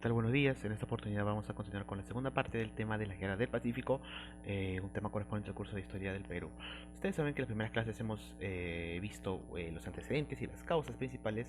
tal? Buenos días. En esta oportunidad vamos a continuar con la segunda parte del tema de las guerras del Pacífico, un tema correspondiente al curso de Historia del Perú. Ustedes saben que en las primeras clases hemos visto los antecedentes y las causas principales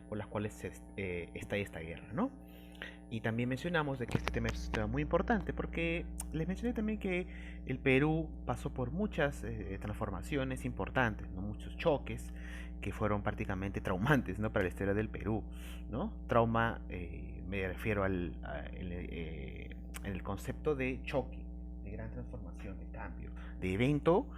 por las cuales está esta guerra, ¿no? Y también mencionamos de que este tema es un tema muy importante porque les mencioné también que el Perú pasó por muchas transformaciones importantes, ¿no? Muchos choques que fueron prácticamente traumantes, ¿no? Para la historia del Perú, ¿no? Trauma, me refiero en el concepto de choque, de gran transformación, de cambio, de evento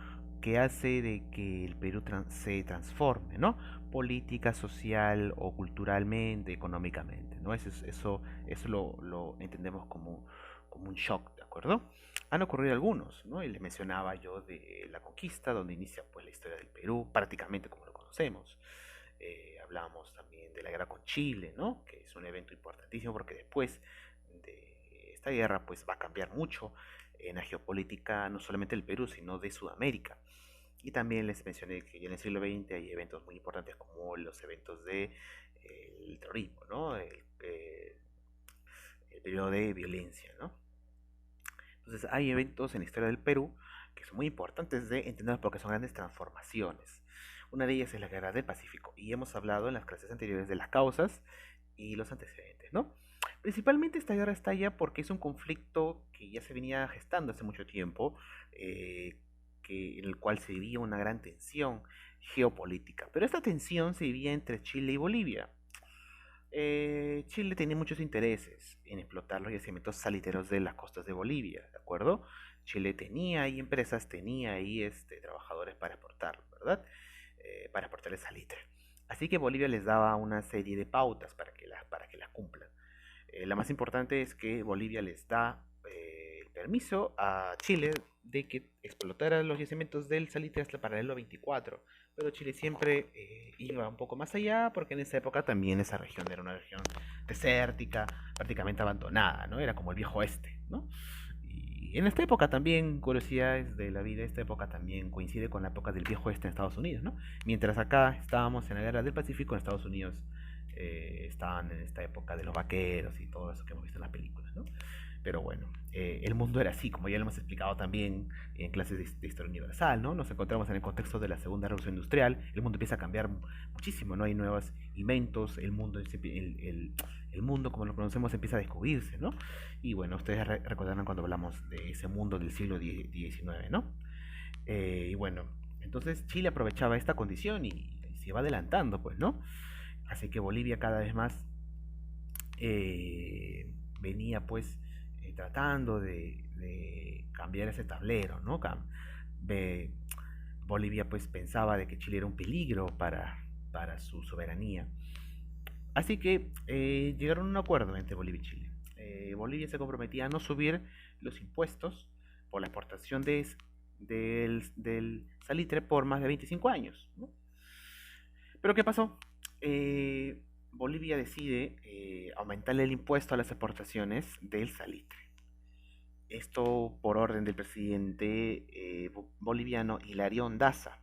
que hace de que el Perú se transforme, ¿no? Política, social o culturalmente, económicamente, ¿no? Eso lo entendemos como un shock, ¿de acuerdo? Han ocurrido algunos, ¿no? Y les mencionaba yo de la conquista, donde inicia pues la historia del Perú, prácticamente como lo conocemos. Hablábamos también de la guerra con Chile, ¿no? Que es un evento importantísimo porque después de esta guerra pues va a cambiar mucho en la geopolítica no solamente del Perú, sino de Sudamérica. Y también les mencioné que ya en el siglo XX hay eventos muy importantes como los eventos de el terrorismo, ¿no? El periodo de violencia, ¿no? Entonces hay eventos en la historia del Perú que son muy importantes de entender porque son grandes transformaciones. Una de ellas es la Guerra del Pacífico y hemos hablado en las clases anteriores de las causas y los antecedentes, ¿no? Principalmente esta guerra estalla porque es un conflicto que ya se venía gestando hace mucho tiempo, en el cual se vivía una gran tensión geopolítica. Pero esta tensión se vivía entre Chile y Bolivia. Chile tenía muchos intereses en explotar los yacimientos salitreros de las costas de Bolivia, ¿de acuerdo? Chile tenía ahí empresas, tenía ahí trabajadores para exportarlo, ¿verdad? Para exportar el salitre. Así que Bolivia les daba una serie de pautas para que las cumplan. La más importante es que Bolivia les da el permiso a Chile de que explotara los yacimientos del salitre hasta el paralelo 24. Pero Chile siempre iba un poco más allá porque en esa época también esa región era una región desértica, prácticamente abandonada, ¿no? Era como el viejo oeste, ¿no? Y en esta época también, curiosidades de la vida, esta época también coincide con la época del viejo oeste en Estados Unidos, ¿no? Mientras acá estábamos en la guerra del Pacífico, en Estados Unidos estaban en esta época de los vaqueros y todo eso que hemos visto en las películas, ¿no? Pero bueno, el mundo era así, como ya lo hemos explicado también en clases de historia universal, ¿no? Nos encontramos en el contexto de la segunda revolución industrial, el mundo empieza a cambiar muchísimo, ¿no? Hay nuevos inventos, el mundo como lo conocemos empieza a descubrirse, ¿no? Y bueno, ustedes recordarán cuando hablamos de ese mundo del siglo XIX, ¿no? Y bueno, entonces Chile aprovechaba esta condición y se va adelantando, pues, ¿no? Así que Bolivia cada vez más venía pues tratando de cambiar ese tablero, ¿no? De, Bolivia pues pensaba de que Chile era un peligro para su soberanía. Así que llegaron a un acuerdo entre Bolivia y Chile. Bolivia se comprometía a no subir los impuestos por la exportación del salitre por más de 25 años, ¿no? Pero ¿qué pasó? Bolivia decide aumentarle el impuesto a las exportaciones del salitre. Esto por orden del presidente boliviano Hilarión Daza.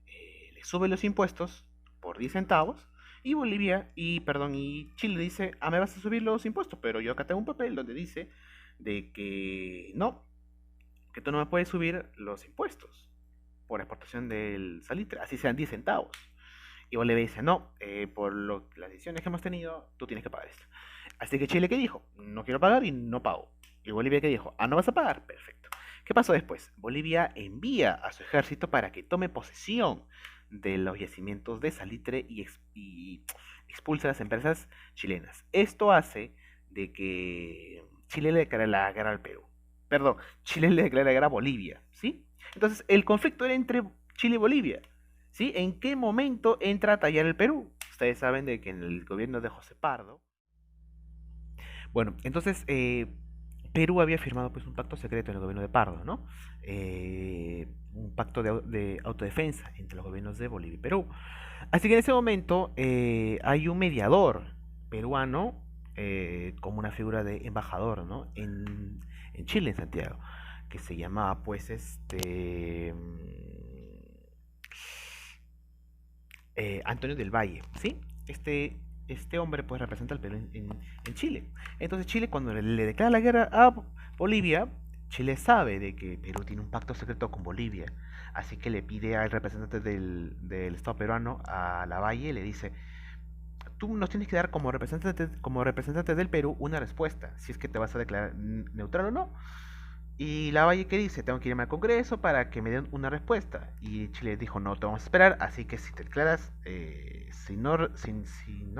Le sube los impuestos por 10 centavos y y Chile dice, ah, me vas a subir los impuestos, pero yo acá tengo un papel donde dice de que no, que tú no me puedes subir los impuestos por exportación del salitre, así sean 10 centavos. Y Bolivia dice, no, las decisiones que hemos tenido, tú tienes que pagar esto. Así que Chile, ¿qué dijo? No quiero pagar y no pago. Y Bolivia, ¿qué dijo? Ah, no vas a pagar. Perfecto. ¿Qué pasó después? Bolivia envía a su ejército para que tome posesión de los yacimientos de salitre y expulsa a las empresas chilenas. Esto hace de que Chile le declare la guerra al Perú. Perdón, Chile le declara la guerra a Bolivia, ¿sí? Entonces, el conflicto era entre Chile y Bolivia. ¿Sí? ¿En qué momento entra a tallar el Perú? Ustedes saben de que en el gobierno de José Pardo. Bueno, entonces Perú había firmado pues un pacto secreto en el gobierno de Pardo, ¿no? Un pacto de autodefensa entre los gobiernos de Bolivia y Perú. Así que en ese momento hay un mediador peruano como una figura de embajador, ¿no? En Chile, en Santiago, que se llamaba pues Antonio del Valle, ¿sí? Este este hombre pues representa al Perú en Chile. Entonces Chile cuando le declara la guerra a Bolivia, Chile sabe de que Perú tiene un pacto secreto con Bolivia, así que le pide al representante del Estado peruano, a Lavalle, le dice, tú nos tienes que dar como representante del Perú una respuesta, si es que te vas a declarar neutral o no. Y Lavalle que dice, tengo que irme al Congreso para que me den una respuesta. Y Chile dijo, no te vamos a esperar, así que si te declaras, si no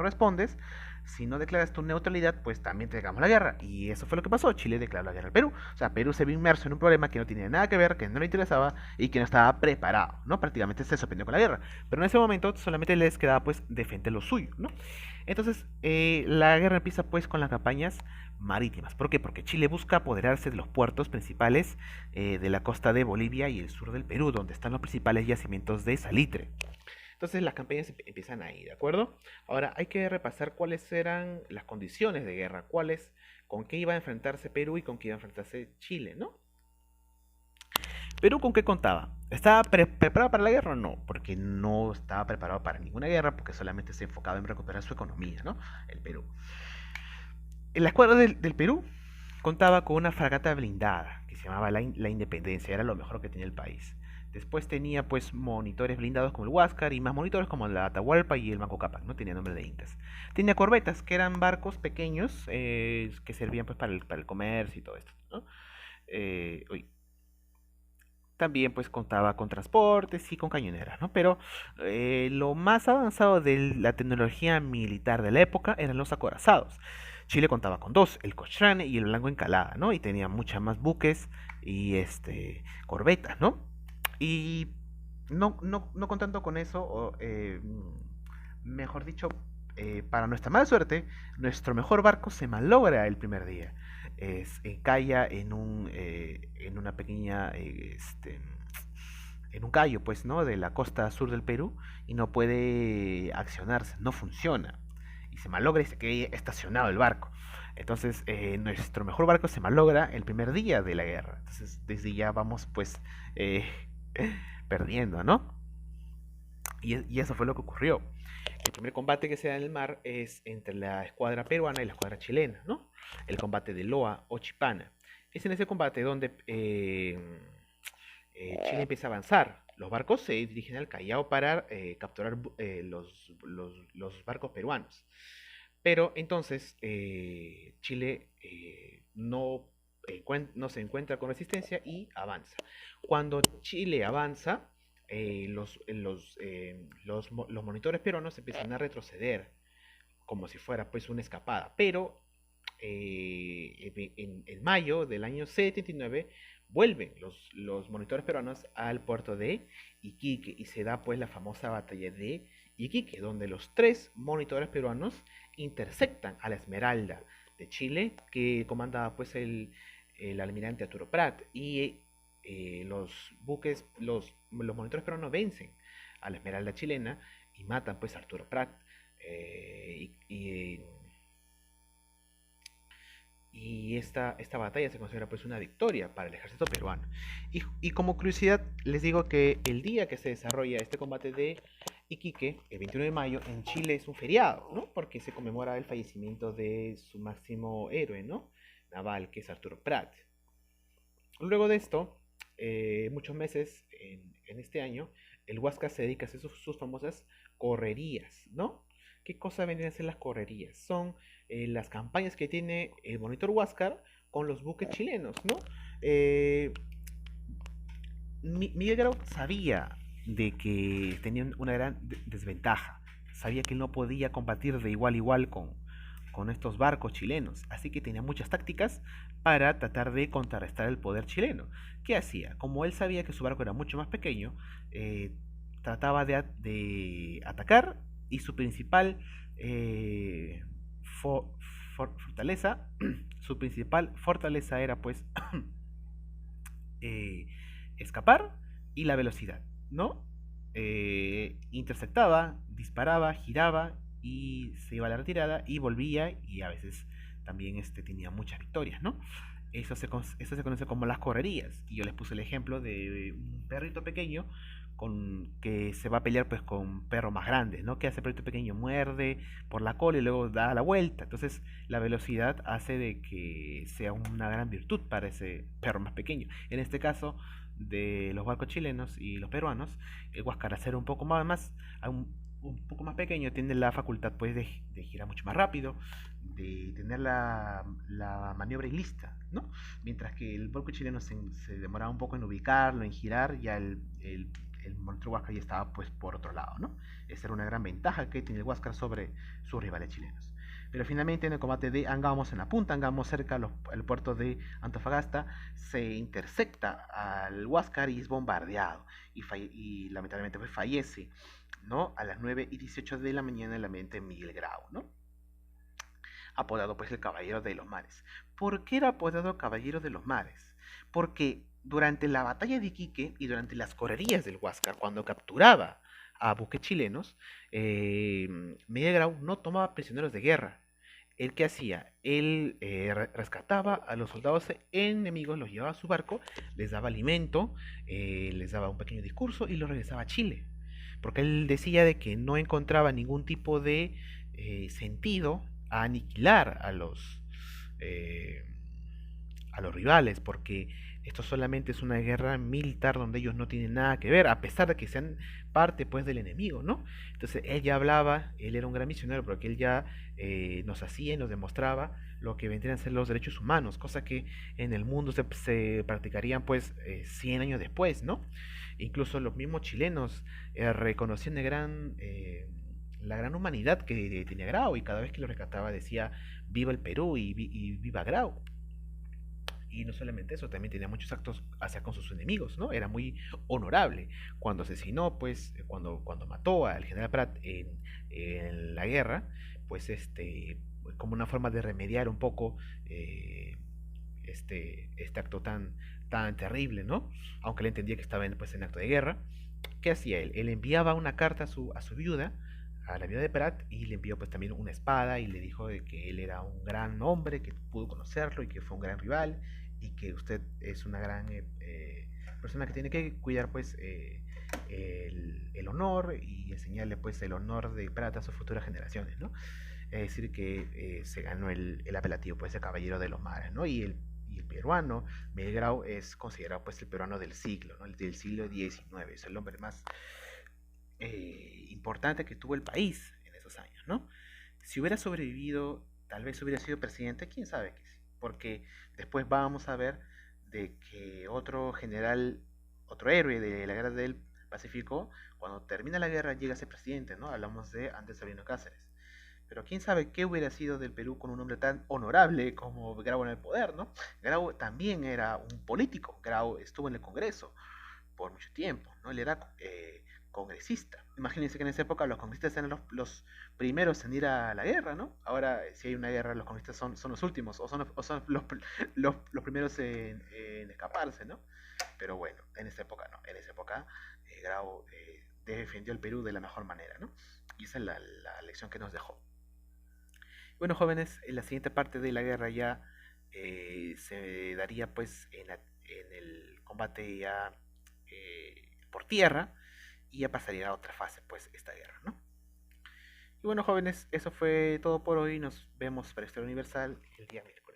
respondes, si no declaras tu neutralidad, pues también te declaramos la guerra. Y eso fue lo que pasó, Chile declaró la guerra al Perú. O sea, Perú se vio inmerso en un problema que no tenía nada que ver, que no le interesaba y que no estaba preparado, ¿no? Prácticamente se sorprendió con la guerra. Pero en ese momento solamente les quedaba pues defender lo suyo, ¿no? Entonces, la guerra empieza pues con las campañas marítimas. ¿Por qué? Porque Chile busca apoderarse de los puertos principales de la costa de Bolivia y el sur del Perú, donde están los principales yacimientos de salitre. Entonces las campañas empiezan ahí, ¿de acuerdo? Ahora hay que repasar cuáles eran las condiciones de guerra, con qué iba a enfrentarse Perú y con qué iba a enfrentarse Chile, ¿no? Perú con qué contaba. ¿Estaba preparado para la guerra? No, porque no estaba preparado para ninguna guerra, porque solamente se enfocaba en recuperar su economía, ¿no? El Perú. La escuadra del Perú contaba con una fragata blindada que se llamaba la Independencia, era lo mejor que tenía el país. Después tenía pues monitores blindados como el Huáscar y más monitores como la Atahualpa y el Manco Cápac, no tenía nombre de incas. Tenía corbetas que eran barcos pequeños que servían pues para el comercio y todo esto, ¿no? Uy, también pues contaba con transportes y con cañoneras, ¿no? Pero lo más avanzado de la tecnología militar de la época eran los acorazados. Chile contaba con dos, el Cochrane y el Blanco Encalada, ¿no? Y tenía muchas más buques y corbetas, ¿no? Y no contando con eso, mejor dicho, para nuestra mala suerte, nuestro mejor barco se malogra el primer día. Encalla en una pequeña, en un callo, pues, ¿no? De la costa sur del Perú y no puede accionarse, no funciona. Y se malogra y se queda estacionado el barco. Entonces, nuestro mejor barco se malogra el primer día de la guerra. Entonces, desde ya vamos, pues, eh, perdiendo, ¿no? Y eso fue lo que ocurrió. El primer combate que se da en el mar es entre la escuadra peruana y la escuadra chilena, ¿no? El combate de Loa o Chipana. Es en ese combate donde Chile empieza a avanzar. Los barcos se dirigen al Callao para capturar los barcos peruanos. Pero entonces Chile no se encuentra con resistencia y avanza. Cuando Chile avanza, los monitores peruanos empiezan a retroceder como si fuera pues una escapada. Pero en mayo del año 79 vuelven los monitores peruanos al puerto de Iquique y se da pues la famosa batalla de Iquique, donde los tres monitores peruanos interceptan a la Esmeralda de Chile, que comandaba pues el almirante Arturo Prat, y los monitores peruanos vencen a la Esmeralda chilena y matan pues a Arturo Prat. eh, y, y esta batalla se considera pues una victoria para el ejército peruano. Y como curiosidad les digo que el día que se desarrolla este combate de Iquique, el 21 de mayo, en Chile es un feriado, ¿no? Porque se conmemora el fallecimiento de su máximo héroe, ¿no? Naval, que es Arturo Prat. Luego de esto, muchos meses en este año, el Huáscar se dedica a hacer sus famosas correrías, ¿no? ¿Qué cosa vendrían a ser las correrías? Son las campañas que tiene el monitor Huáscar con los buques chilenos, ¿no? Eh, Miguel Grau sabía de que tenía una gran desventaja, sabía que él no podía combatir de igual a igual con estos barcos chilenos, así que tenía muchas tácticas para tratar de contrarrestar el poder chileno. ¿Qué hacía? Como él sabía que su barco era mucho más pequeño, trataba de atacar y su principal fo- fortaleza, su principal fortaleza era pues eh, escapar y la velocidad, ¿no? Interceptaba, disparaba, giraba y se iba a la retirada y volvía y a veces también tenía muchas victorias, ¿no? Eso se conoce como las correrías. Y yo les puse el ejemplo de un perrito pequeño que se va a pelear pues con perros más grandes, ¿no? Que hace el perrito pequeño, muerde por la cola y luego da la vuelta. Entonces la velocidad hace de que sea una gran virtud para ese perro más pequeño. En este caso de los barcos chilenos y los peruanos, el Huáscar al ser un poco un poco más pequeño tiene la facultad pues de girar mucho más rápido, de tener la maniobra lista, ¿no? Mientras que el barco chileno se demoraba un poco en ubicarlo, en girar, ya el monstruo Huáscar ya estaba pues por otro lado, ¿no? Esa era una gran ventaja que tiene el Huáscar sobre sus rivales chilenos. Pero finalmente en el combate de Angamos en la punta, Angamos cerca al puerto de Antofagasta, se intercepta al Huáscar y es bombardeado y lamentablemente pues fallece, ¿no? A las 9:18 de la mañana en la mente Miguel Grau, ¿no? Apodado pues el Caballero de los Mares. ¿Por qué era apodado Caballero de los Mares? Porque durante la batalla de Iquique y durante las correrías del Huáscar, cuando capturaba a buques chilenos, Miguel Grau no tomaba prisioneros de guerra. ¿Él qué hacía? Él rescataba a los soldados enemigos, los llevaba a su barco, les daba alimento, les daba un pequeño discurso y los regresaba a Chile. Porque él decía de que no encontraba ningún tipo de sentido a aniquilar eh, a los rivales, porque esto solamente es una guerra militar donde ellos no tienen nada que ver, a pesar de que sean parte pues del enemigo, ¿no? Entonces él ya hablaba, él era un gran misionero, porque él ya nos hacía y nos demostraba lo que vendrían a ser los derechos humanos, cosa que en el mundo se practicarían pues 100 años después, ¿no? Incluso los mismos chilenos reconocían la gran humanidad que tenía Grau y cada vez que lo rescataba decía viva el Perú y viva Grau. Y no solamente eso, también tenía muchos actos hacia con sus enemigos, ¿no? Era muy honorable. Cuando asesinó, pues, cuando mató al general Prat en la guerra, pues, como una forma de remediar un poco este acto tan terrible, ¿no? Aunque él entendía que estaba pues, en acto de guerra. ¿Qué hacía él? Él enviaba una carta a su viuda, a la viuda de Prat, y le envió pues también una espada y le dijo de que él era un gran hombre, que pudo conocerlo y que fue un gran rival y que usted es una gran persona que tiene que cuidar pues el honor y enseñarle pues el honor de Prat a sus futuras generaciones, ¿no? Es decir, que se ganó el apelativo pues de Caballero de los Mares, ¿no? Y el peruano, Miguel Grau, es considerado pues el peruano del siglo, ¿no? El del siglo XIX, es el hombre más importante que tuvo el país en esos años, ¿no? Si hubiera sobrevivido, tal vez hubiera sido presidente, quién sabe que sí, porque después vamos a ver de que otro general, otro héroe de la guerra del Pacífico, cuando termina la guerra llega a ser presidente, ¿no? Hablamos de Andrés Sabino Cáceres. Pero quién sabe qué hubiera sido del Perú con un hombre tan honorable como Grau en el poder, ¿no? Grau también era un político, Grau estuvo en el Congreso por mucho tiempo, ¿no? Él era congresista. Imagínense que en esa época los congresistas eran los primeros en ir a la guerra, ¿no? Ahora, si hay una guerra, los congresistas son los últimos, o son los primeros en escaparse, ¿no? Pero bueno, en esa época no. En esa época, Grau defendió el Perú de la mejor manera, ¿no? Y esa es la lección que nos dejó. Bueno, jóvenes, en la siguiente parte de la guerra ya se daría pues en el combate ya por tierra y ya pasaría a otra fase pues esta guerra, ¿no? Y bueno, jóvenes, eso fue todo por hoy. Nos vemos para Historia Universal el día miércoles.